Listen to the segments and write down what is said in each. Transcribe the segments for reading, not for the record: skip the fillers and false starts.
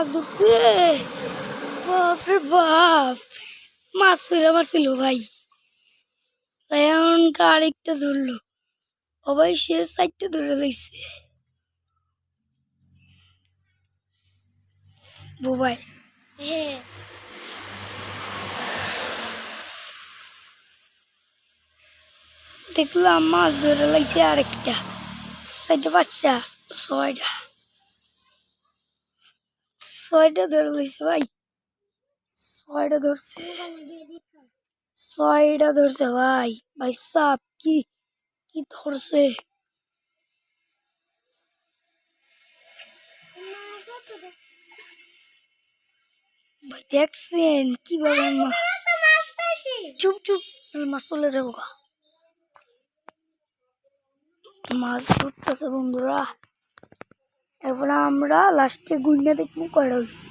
মাছ ধরছে। বাপরে বাপ, মাছ ধরে মারছিল ভাই। এখন আরেকটা ধরলো, সবাই সে সাইডটা ধরে লাগছে বুবাই। দেখলাম মাছ ধরে লাগছে আরেকটা, চারটা পাঁচটা ছয়টা, ছয়টা ধরে লাগছে ভাই। ছয়টা ধরছে, ছয়টা ধরছে ভাই। ভাই সাপ কি কি ধরছে ভাই, দেখছেন কিভাবে চুপ চুপ মাছ চলে যাবো। মাছ ধরতেছে বন্ধুরা। এখন আমরা লাস্টে গুইনা দেখবো কয়টা হয়েছে।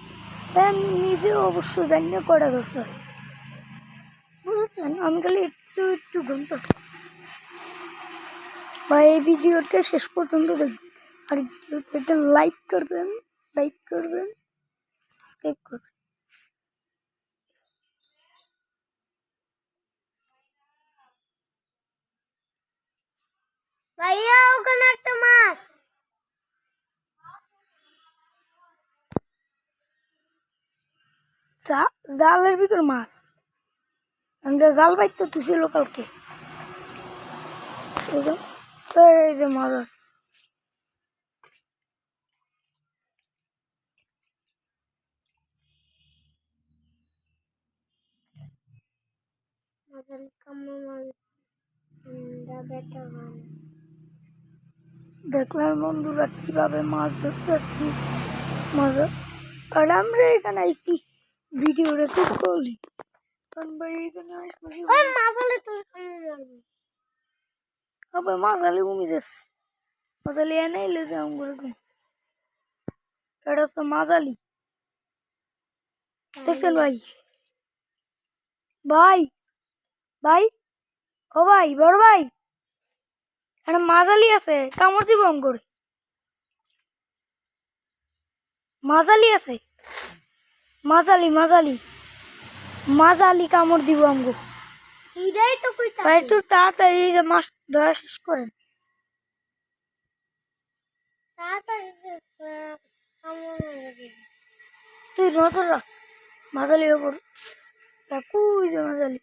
নিজে অবশ্য জানি না কয়টা ধরছে, বুঝেছেন? আমি খালি একটু একটু ঘুমতেছি ভাই। এই ভিডিওটা শেষ পর্যন্ত দেখবেন, আর ভিডিওটা লাইক করবেন, সাবস্ক্রাইব করবেন। ভাইয়া ওখানে একটা মাছ, জালের ভিতর মাছ। জাল বাইতে তুছিল কালকে, এই যে মাছ। দেখলাম বন্ধুরা কিভাবে মাছ ধরতেছি মজা। আর আমরা এখানে আইছি ভিডিওটা খুব করলি, কারণ ভাই এখানে মাছালি কমে যাচ্ছে। মাছালি এনে এলে যে আমগুলো এটা হচ্ছে মাছালি, দেখছেন ভাই? ভাই ভাই ও ভাই, বড় ভাই, একটা মাছালি আছে, কামড় দিব আম করে। মাছালি আছে, মাছালি কামড় দিব আমগো। ভাই একটু তাড়াতাড়ি যে মাছ ধরা শেষ করেন। তুই নজর রাখ মাছালির ওপর। কুই যে মাছালি,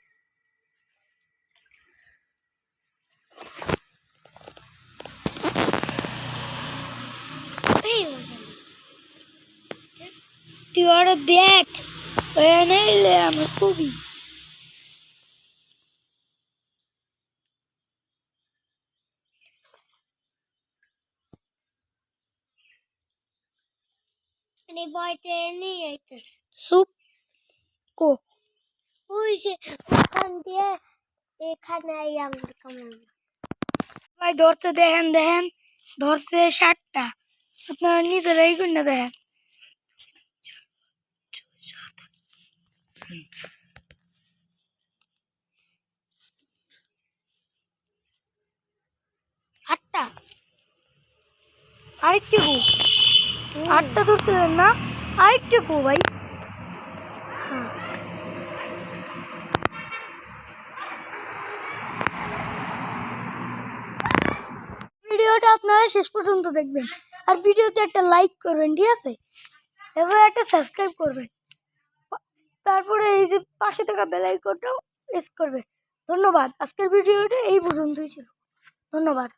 তুই ওরা দেখ, এলে আমরা খুবই সুপ কো ভাই ধরতে দেখেন, ধরতে 60টা। আপনারা নিজেরাই করে দেখেন। 8টা, আরেকটু কো। 8টা ধরতে দেন না, আরেকটু কো ভাই। ভিডিওটা আপনারা শেষ পর্যন্ত দেখবেন, আর ভিডিওতে একটা লাইক করবেন, ঠিক আছে? এবার একটা সাবস্ক্রাইব করবেন, তারপরে এই যে পাশে থাকা বেল আইকনটাও প্রেস করবে। ধন্যবাদ। আজকের ভিডিওটা এই পর্যন্তই ছিল। ধন্যবাদ।